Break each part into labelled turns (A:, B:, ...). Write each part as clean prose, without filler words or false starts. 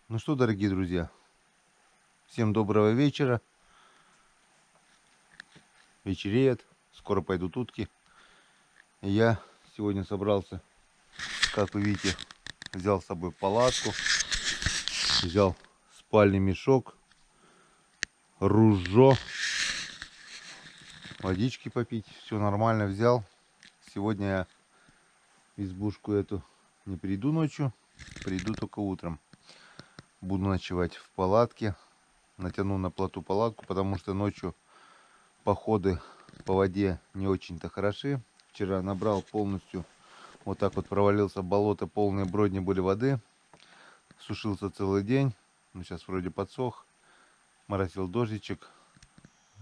A: Ну что, дорогие друзья, всем доброго вечера. Вечереет, скоро пойдут утки. И я сегодня собрался, как вы видите, взял с собой палатку, взял спальный мешок, ружье, водички попить, все нормально взял. Сегодня я в избушку эту не приду ночью, приду только утром. Буду ночевать в палатке, натяну на плоту палатку, потому что ночью походы по воде не очень-то хороши. Вчера набрал полностью, вот так вот провалился в болото, полные бродни были воды. Сушился целый день, ну сейчас вроде подсох. Моросил дождичек.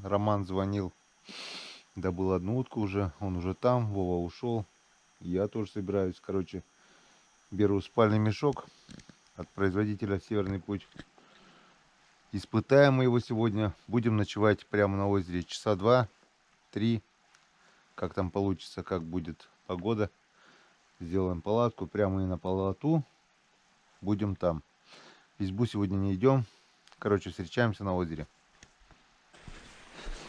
A: Роман звонил, добыл одну утку уже, он уже там, Вова ушел. Я тоже собираюсь, короче, беру спальный мешок от производителя Северный Путь. Испытаем мы его сегодня, будем ночевать прямо на озере часа 2-3. Как там получится, как будет погода. Сделаем палатку прямо и на плоту. Будем там. В избу сегодня не идем. Короче, встречаемся на озере.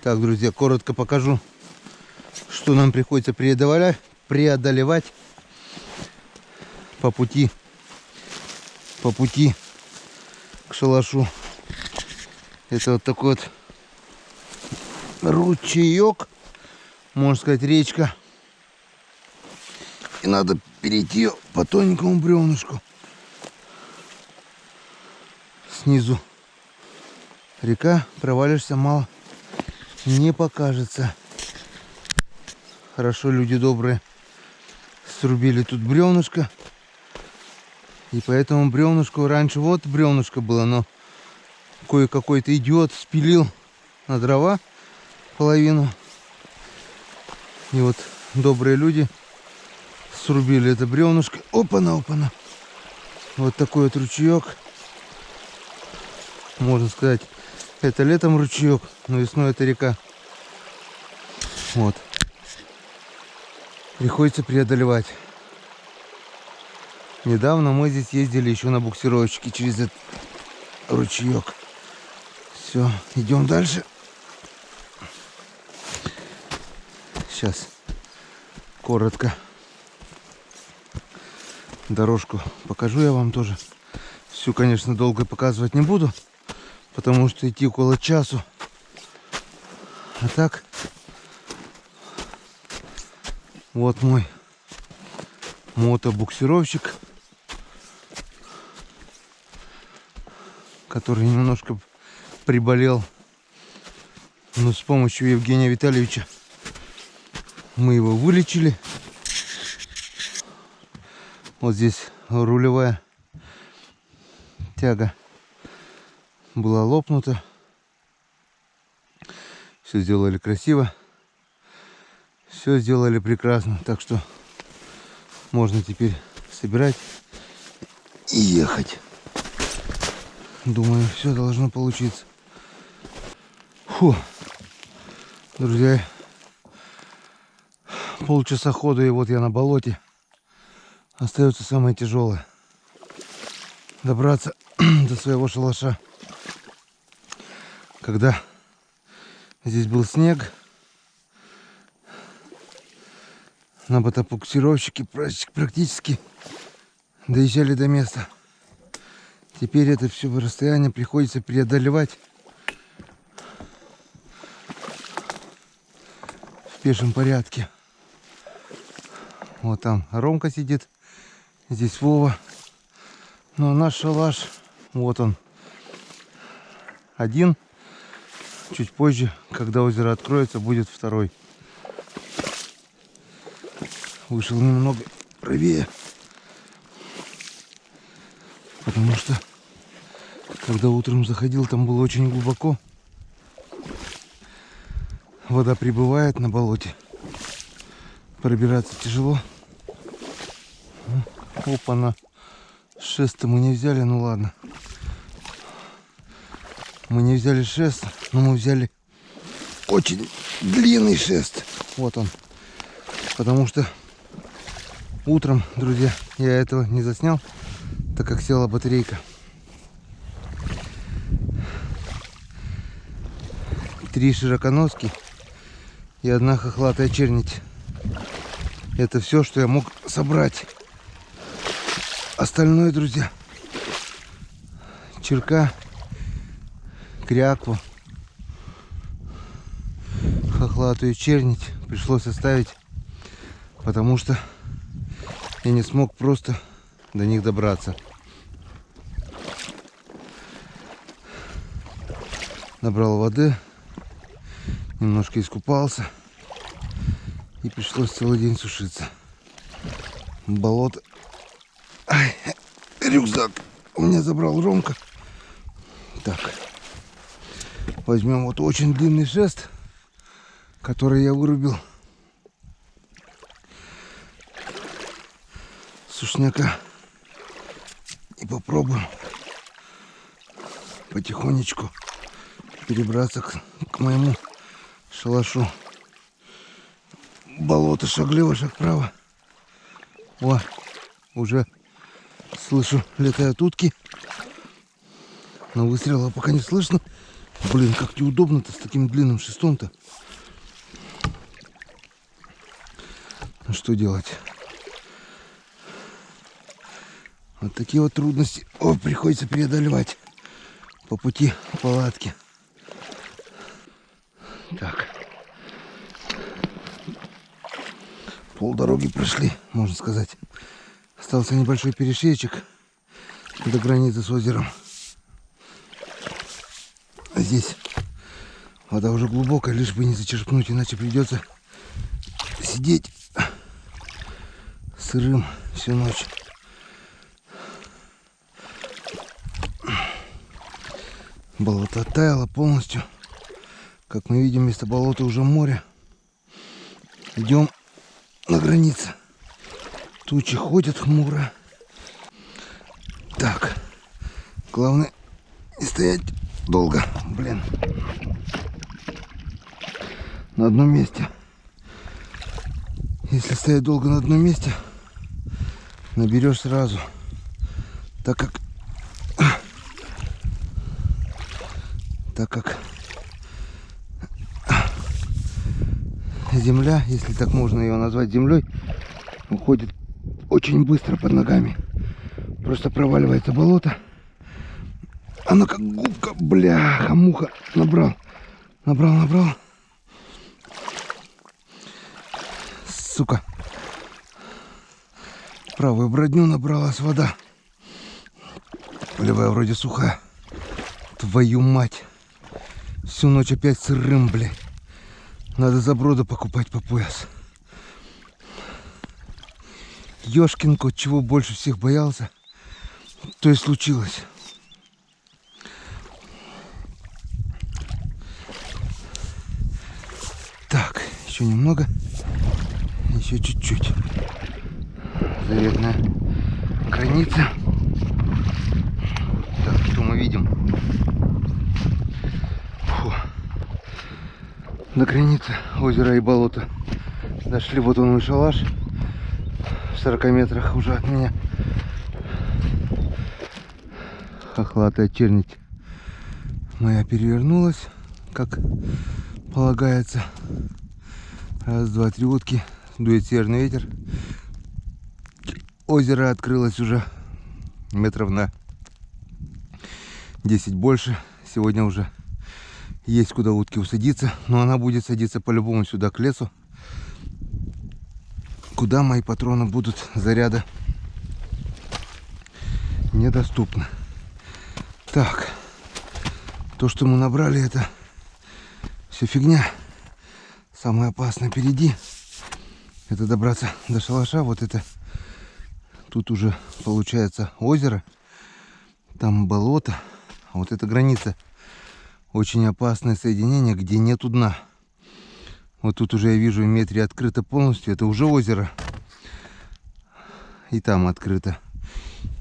A: Так, друзья, коротко покажу, что нам приходится преодолевать по пути к шалашу. Это вот такой вот ручеек, можно сказать, речка. И надо перейти ее по тоненькому бревнышку. Снизу река, провалишься, мало не покажется. Хорошо, люди добрые срубили тут бревнышко. И по этому бревнышку, раньше вот бревнышко было, но какой-то идиот спилил на дрова половину. И вот добрые люди срубили это бревнышко. Опа-на, опа-на. Вот такой вот ручеек. Можно сказать, это летом ручеек, но весной это река. Вот. Приходится преодолевать. Недавно мы здесь ездили еще на буксировочке через этот ручеек. Все, идем дальше. Сейчас коротко дорожку покажу я вам тоже. Всю, конечно, долго показывать не буду, потому что идти около часу. А так, вот мой мотобуксировщик, который немножко приболел, но с помощью Евгения Витальевича мы его вылечили. Вот здесь рулевая тяга была лопнута. Все сделали красиво. Все сделали прекрасно. Так что можно теперь собирать и ехать. Думаю, все должно получиться. Фу. Друзья, полчаса хода, и вот я на болоте. Остается самое тяжелое. Добраться до своего шалаша. Когда здесь был снег, на мотобуксировщике практически доезжали до места. Теперь это все расстояние приходится преодолевать в пешем порядке. Вот там Ромка сидит, здесь Вова. Но наш шалаш, вот он, один. Чуть позже, когда озеро откроется, будет второй. Вышел немного правее, потому что когда утром заходил, там было очень глубоко. Вода прибывает на болоте, пробираться тяжело. Опа-на, шест-то мы не взяли, ну ладно. Мы не взяли шест, но мы взяли очень длинный шест. Вот он. Потому что утром, друзья, я этого не заснял, так как села батарейка. 3 широконоски и 1 хохлатая чернить. Это все, что я мог собрать. Остальное, друзья, черка, крякву, хохлатую чернить пришлось оставить, потому что я не смог просто до них добраться. Набрал воды, немножко искупался и пришлось целый день сушиться. Болото. Ай, рюкзак у меня забрал Ромка. Так, возьмем вот очень длинный шест, который я вырубил с сушняка, и попробуем потихонечку перебраться к моему шалашу. Болото шаг лево, шаг право. О, уже слышу, летают утки, но выстрела пока не слышно. Блин, как неудобно-то с таким длинным шестом-то. Ну что делать? Вот такие вот трудности приходится преодолевать по пути к палатке. Так, полдороги прошли, можно сказать. Остался небольшой перешейчик до границы с озером. А здесь вода уже глубокая, лишь бы не зачерпнуть, иначе придется сидеть сырым всю ночь. Болото оттаяло полностью. Как мы видим, вместо болота уже море. Идем на границе. Тучи ходят хмуро. Так, главное не стоять долго, блин, на одном месте. Если стоять долго на одном месте, наберешь сразу, так как земля, если так можно ее назвать землей, уходит очень быстро под ногами. Просто проваливается болото. Оно как губка, бляха, муха. Набрал. Сука. Правую бrodню набралась вода. Левая вроде сухая. Твою мать. Всю ночь опять сырым, блядь. Надо заброда покупать по пояс. Ёшкин кот, чего больше всех боялся, то и случилось. Так, еще немного. Еще чуть-чуть. Заветная граница. Так, что мы видим? Фу. До границы озера и болота дошли. Вот он, мой шалаш. В 40 метрах уже от меня. Хохлатая чернить моя перевернулась, как полагается. Раз, два, три утки. Дует северный ветер. Озеро открылось уже метров на 10 больше. Сегодня уже есть куда утки усадиться. Но она будет садиться по-любому сюда, к лесу, куда мои патроны будут заряда недоступны. Так, то, что мы набрали, это все фигня. Самое опасное впереди. Это добраться до шалаша. Вот это тут уже получается озеро. Там болото. А вот это граница. Очень опасное соединение, где нету дна. Вот тут уже я вижу, в метре открыто полностью. Это уже озеро. И там открыто.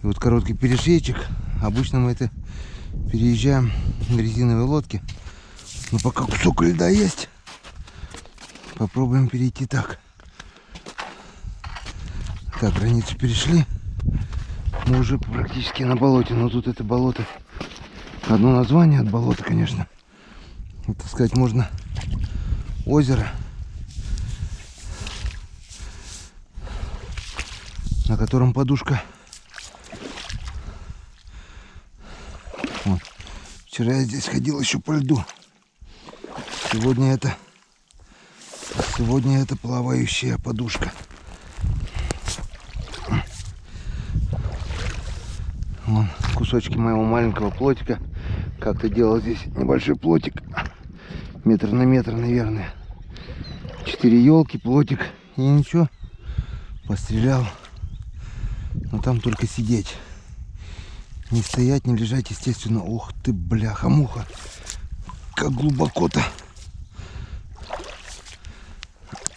A: И вот короткий перешейчик. Обычно мы это переезжаем на резиновой лодке. Но пока кусок льда есть, попробуем перейти так. Так, границу перешли. Мы уже практически на болоте. Но тут это болото. Одно название от болота, конечно. вот, так сказать, можно озеро, на котором подушка. Вот. Вчера я здесь ходил еще по льду. Сегодня это плавающая подушка. Вон кусочки моего маленького плотика. Как-то делал здесь небольшой плотик. Метр на метр, наверное. 4 елки, плотик. И ничего. Пострелял. Но там только сидеть. Не стоять, не лежать, естественно. Ух ты, бляха-муха. Как глубоко-то.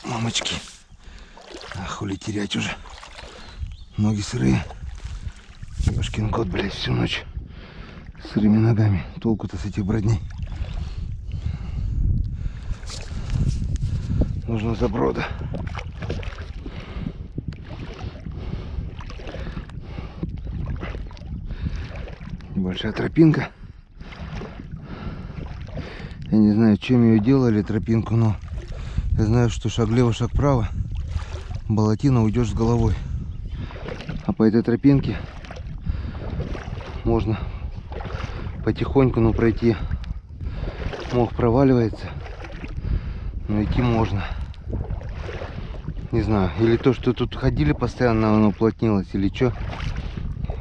A: Мамочки. А хули терять уже. Ноги сырые. Ёшкин кот, блядь, всю ночь сырыми ногами. Толку-то с этих бродней. Нужно заброда. Небольшая тропинка. Я не знаю, чем ее делали, тропинку, но я знаю, что шаг влево, шаг вправо. Болотина, уйдешь с головой. А по этой тропинке можно потихоньку, но пройти. Мох проваливается, но идти можно. Не знаю, или то, что тут ходили постоянно, оно уплотнилось, или что.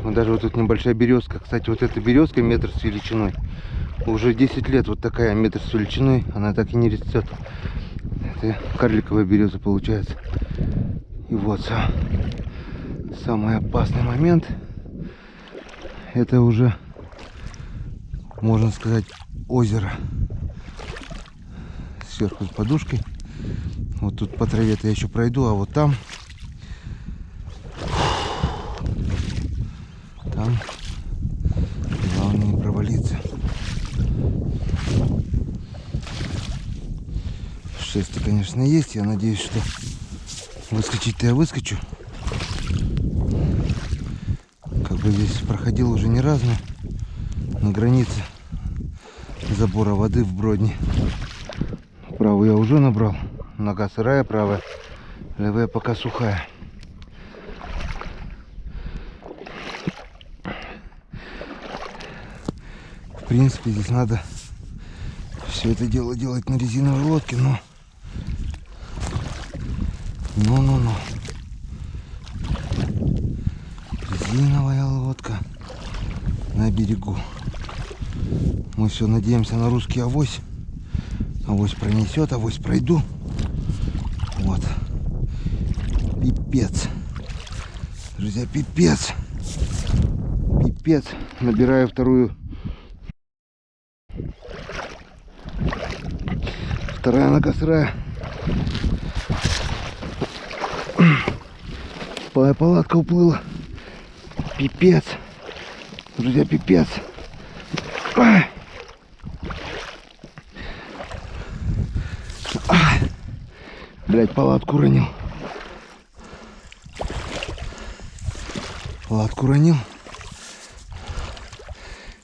A: Даже вот тут небольшая березка. Кстати, вот эта березка метр с величиной. Уже 10 лет вот такая метр с величиной. Она так и не растет. Это карликовая береза получается. И вот самый опасный момент. Это уже, можно сказать, озеро. Сверху с подушкой. Вот тут по траве-то я еще пройду, а вот там главное не провалиться. Шесть-то, конечно, есть. Я надеюсь, что выскочить-то я выскочу. Как бы здесь проходил уже не раз, но на границе забора воды в Бродне. Правую я уже набрал. Нога сырая, правая. Левая пока сухая. В принципе, здесь надо все это дело делать на резиновой лодке, но резиновая лодка на берегу. Мы все надеемся на русский авось. Авось пронесет, авось пройду. Вот. Пипец. Друзья, пипец. Пипец. Набираю вторую. Вторая нога сырая. Палатка уплыла. Пипец. Друзья, пипец. Ай. Блять, палатку уронил. Палатку уронил.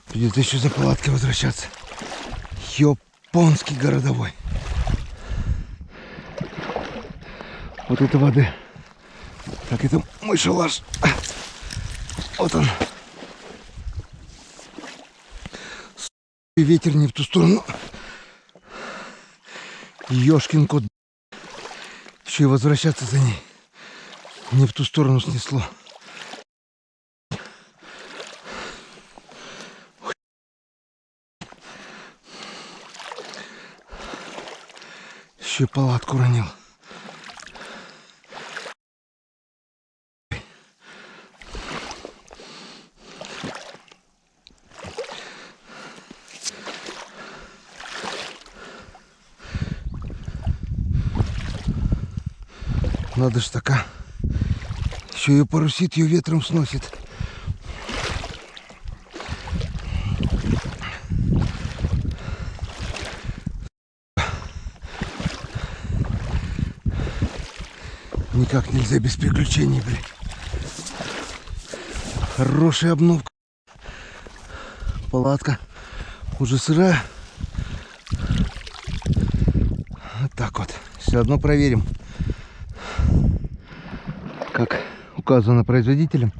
A: Придется еще за палаткой возвращаться. Японский городовой. Вот это воды. Так, это мой шалаш. Вот он. Ветер не в ту сторону. Ёшкин кот. Еще и возвращаться за ней. Не в ту сторону снесло. Еще и палатку уронил. Надо ж такая. Еще ее парусит, ее ветром сносит. Никак нельзя без приключений, блин. Хорошая обновка. Палатка уже сырая. так вот. Все одно проверим. Как указано производителем,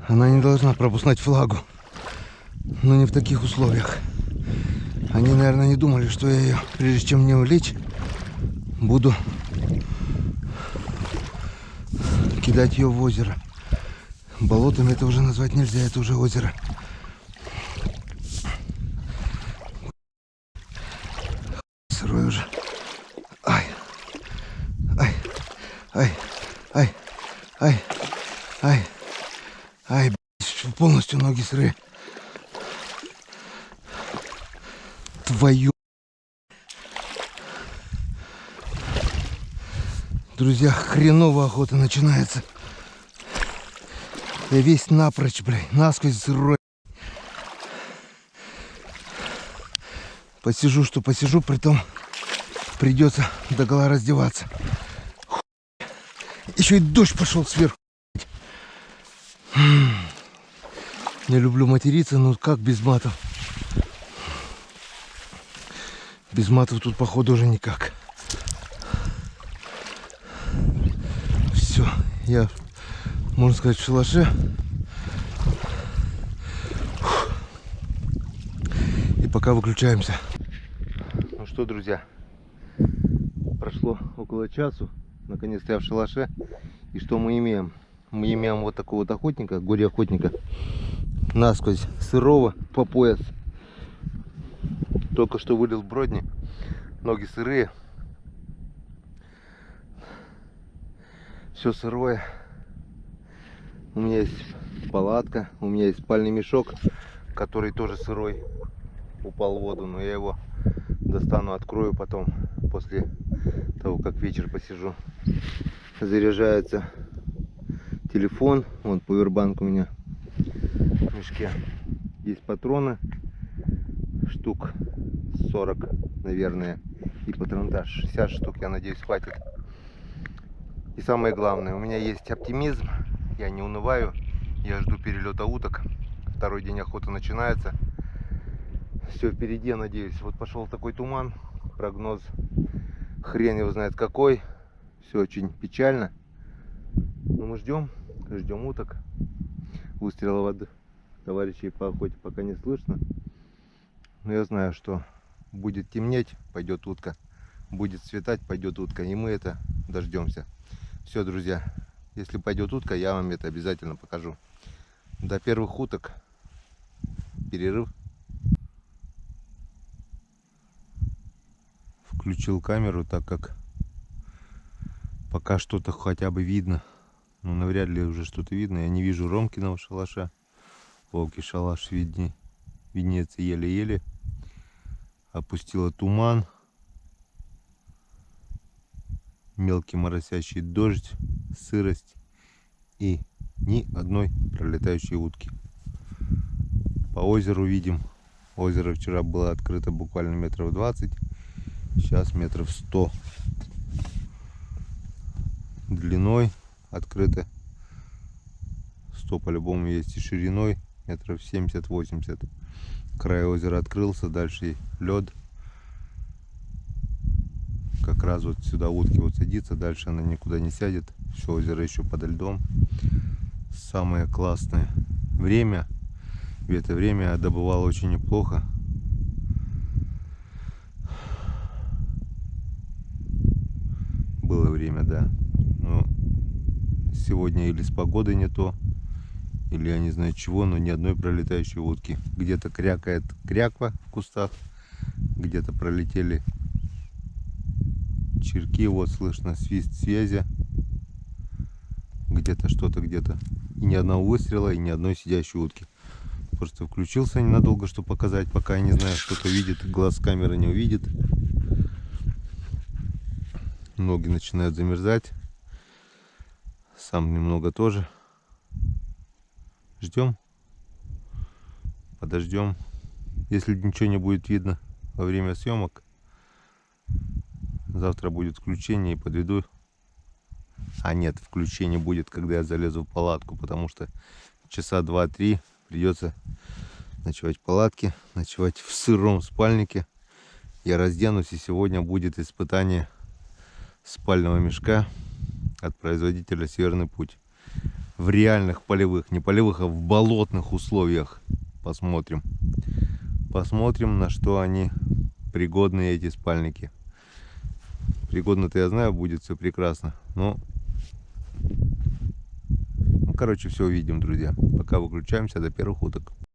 A: она не должна пропускать влагу. Но не в таких условиях. Они, наверное, не думали, что я ее, прежде чем мне увлечь, буду кидать ее в озеро. Болотом это уже назвать нельзя, это уже озеро. Сырой уже. Ай, ай, ай, ай, ай, ай, ай, полностью ноги сырые. Твою. Друзья, хреновая охота начинается. Я весь напрочь, блядь, насквозь сырой. Посижу, что посижу, притом придется догола раздеваться. Еще и дождь пошел сверху. Не люблю материться, но как без матов? Без матов тут, походу, уже никак. Все, я, можно сказать, в шалаше. И пока выключаемся. Ну что, друзья, прошло около часу. Наконец-то я в шалаше. И что мы имеем? Мы имеем вот такого вот охотника, горе-охотника. Насквозь сырого по пояс. Только что вылил бродни. Ноги сырые. Все сырое. У меня есть палатка. У меня есть спальный мешок, который тоже сырой. Упал в воду. Но я его достану, открою потом. После того, как вечер посижу. Заряжается телефон. Вон пауэрбанк у меня в мешке. Есть патроны. Штук 40, наверное. И патронтаж 60 штук, я надеюсь, хватит. И самое главное, у меня есть оптимизм. Я не унываю. Я жду перелета уток. Второй день охоты начинается. Все впереди, я надеюсь. Вот пошел такой туман. Прогноз хрен его знает какой. Все очень печально. Но мы ждем уток. Выстрелов от товарищей по охоте пока не слышно. Но я знаю, что будет темнеть, пойдет утка. Будет светать, пойдет утка. И мы это дождемся. Все, друзья, если пойдет утка, я вам это обязательно покажу. До первых уток перерыв. Включил камеру, так как пока что-то хотя бы видно. Но навряд ли уже что-то видно. Я не вижу Ромкиного шалаша. Волки шалаш виднеется еле-еле. Опустила туман. Мелкий моросящий дождь, сырость и ни одной пролетающей утки. По озеру видим. Озеро вчера было открыто буквально метров 20. Сейчас метров 100 длиной открыто. 100 по-любому есть и шириной метров 70-80. Край озера открылся, дальше лед. Как раз вот сюда утки вот садится, дальше она никуда не сядет. Все озеро еще подо льдом. Самое классное время. В это время я добывал очень неплохо. Было время, да. Но сегодня или с погодой не то, или я не знаю чего, но ни одной пролетающей утки. Где-то крякает кряква в кустах, где-то пролетели черки, вот слышно свист связи. Где-то что-то, где-то. И ни одного выстрела, и ни одной сидящей утки. Просто включился ненадолго, чтобы показать, пока я не знаю, что-то видит, глаз камеры не увидит. Ноги начинают замерзать. Сам немного тоже. Ждем. Подождем. Если ничего не будет видно во время съемок, завтра будет включение и подведу. А нет, включение будет, когда я залезу в палатку, потому что часа 2-3 придется ночевать в палатке, ночевать в сыром спальнике. Я разденусь, и сегодня будет испытание спального мешка от производителя Северный Путь. В реальных полевых, не полевых, а в болотных условиях. Посмотрим. Посмотрим, на что они пригодны, эти спальники. Пригодно-то я знаю, будет все прекрасно. Но, короче, все увидим, друзья. Пока выключаемся до первых уток.